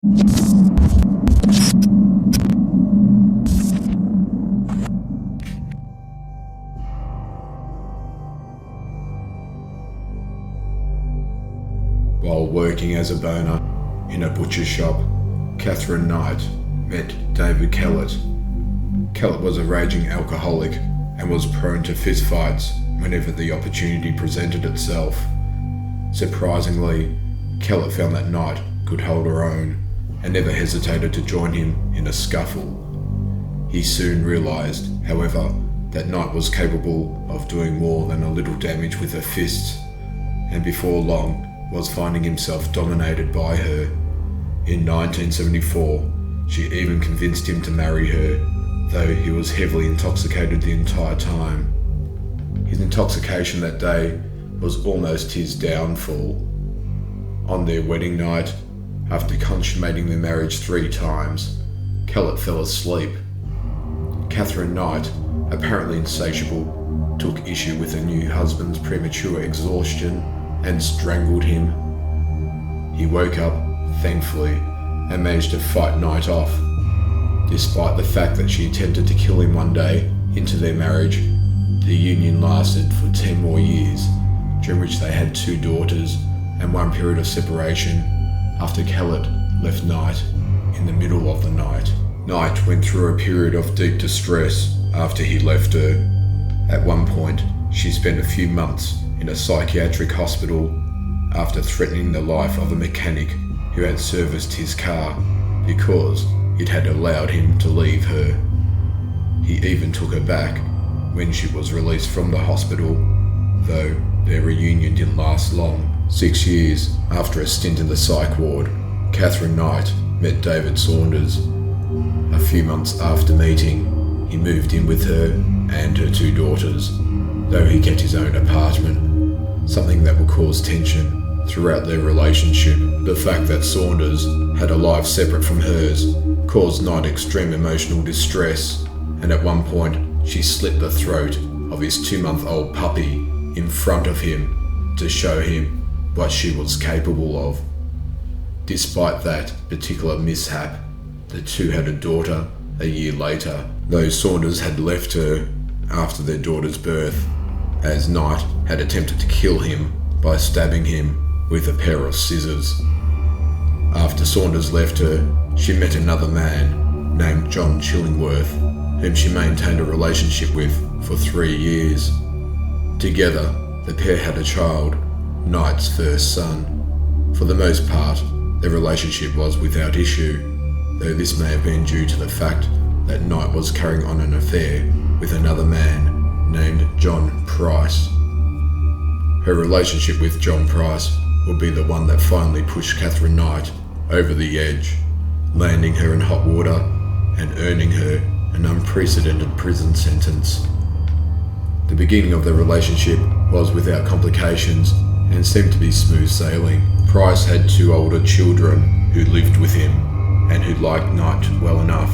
While working as a boner in a butcher shop, Katherine Knight met David Kellett. Kellett was a raging alcoholic and was prone to fistfights whenever the opportunity presented itself. Surprisingly, Kellett found that Knight could hold her own and never hesitated to join him in a scuffle. He soon realised, however, that Knight was capable of doing more than a little damage with her fists, and before long was finding himself dominated by her. In 1974, she even convinced him to marry her, though he was heavily intoxicated the entire time. His intoxication that day was almost his downfall. On their wedding night, after consummating their marriage 3 times, Kellett fell asleep. Katherine Knight, apparently insatiable, took issue with her new husband's premature exhaustion and strangled him. He woke up, thankfully, and managed to fight Knight off. Despite the fact that she attempted to kill him one day into their marriage, the union lasted for 10 more years, during which they had 2 daughters and 1 period of separation after Kellett left Knight in the middle of the night. Knight went through a period of deep distress after he left her. At one point, she spent a few months in a psychiatric hospital after threatening the life of a mechanic who had serviced his car because it had allowed him to leave her. He even took her back when she was released from the hospital, though their reunion didn't last long. 6 years after a stint in the psych ward, Katherine Knight met David Saunders. A few months after meeting, he moved in with her and her 2 daughters, though he kept his own apartment, something that would cause tension throughout their relationship. The fact that Saunders had a life separate from hers caused Knight extreme emotional distress, and at one point she slit the throat of his 2-month-old puppy in front of him to show him what she was capable of. Despite that particular mishap, the 2 had a daughter a year later, though Saunders had left her after their daughter's birth, as Knight had attempted to kill him by stabbing him with a pair of scissors. After Saunders left her, she met another man named John Chillingworth, whom she maintained a relationship with for 3 years. Together, the pair had a child, Knight's first son. For the most part, their relationship was without issue, though this may have been due to the fact that Knight was carrying on an affair with another man named John Price. Her relationship with John Price would be the one that finally pushed Katherine Knight over the edge, landing her in hot water and earning her an unprecedented prison sentence. The beginning of the relationship was without complications and seemed to be smooth sailing. Price had 2 older children who lived with him and who liked Knight well enough.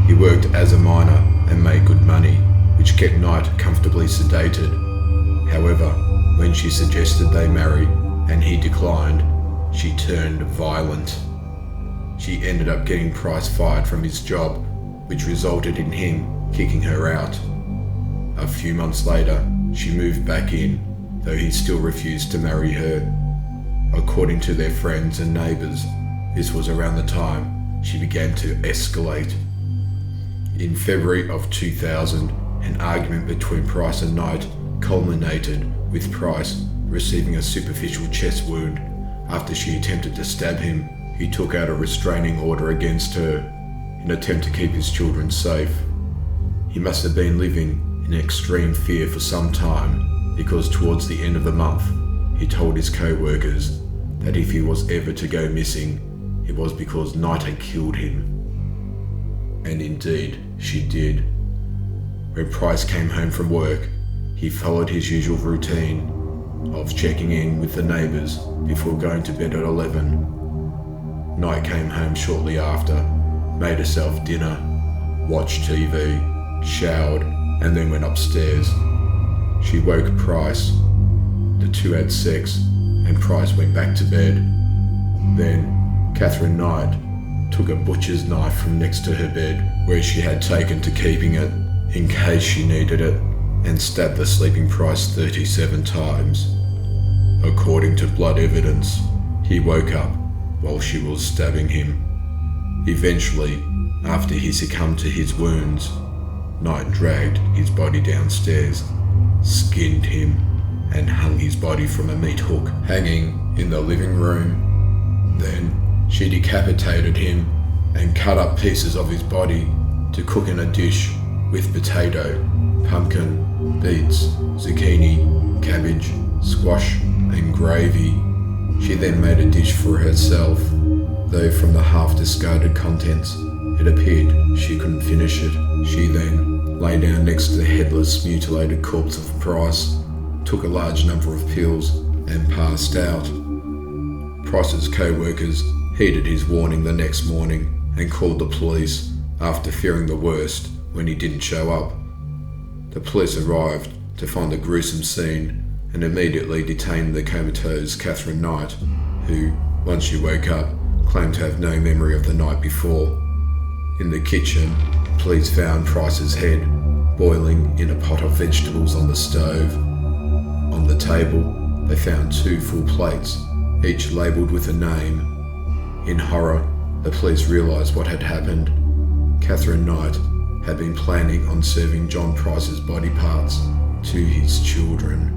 He worked as a miner and made good money, which kept Knight comfortably sedated. However, when she suggested they marry and he declined, she turned violent. She ended up getting Price fired from his job, which resulted in him kicking her out. A few months later, she moved back in, though he still refused to marry her. According to their friends and neighbours, this was around the time she began to escalate. In February of 2000, an argument between Price and Knight culminated with Price receiving a superficial chest wound. After she attempted to stab him, he took out a restraining order against her in an attempt to keep his children safe. He must have been living in extreme fear for some time, because towards the end of the month, he told his co-workers that if he was ever to go missing, it was because Knight had killed him. And indeed, she did. When Price came home from work, he followed his usual routine of checking in with the neighbours before going to bed at 11. Knight came home shortly after, made herself dinner, watched TV, showered, and then went upstairs. She woke Price. The 2 had sex, and Price went back to bed. Then Katherine Knight took a butcher's knife from next to her bed, where she had taken to keeping it in case she needed it, and stabbed the sleeping Price 37 times. According to blood evidence, he woke up while she was stabbing him. Eventually, after he succumbed to his wounds, Knight dragged his body downstairs, skinned him, and hung his body from a meat hook hanging in the living room. Then she decapitated him and cut up pieces of his body to cook in a dish with potato, pumpkin, beets, zucchini, cabbage, squash, and gravy. She then made a dish for herself, though from the half-discarded contents, it appeared she couldn't finish it. She then lay down next to the headless, mutilated corpse of Price, took a large number of pills, and passed out. Price's co-workers heeded his warning the next morning and called the police after fearing the worst when he didn't show up. The police arrived to find the gruesome scene and immediately detained the comatose Katherine Knight, who, once she woke up, claimed to have no memory of the night before. In the kitchen, police found Price's head boiling in a pot of vegetables on the stove. On the table, they found 2 full plates, each labelled with a name. In horror, the police realised what had happened. Katherine Knight had been planning on serving John Price's body parts to his children.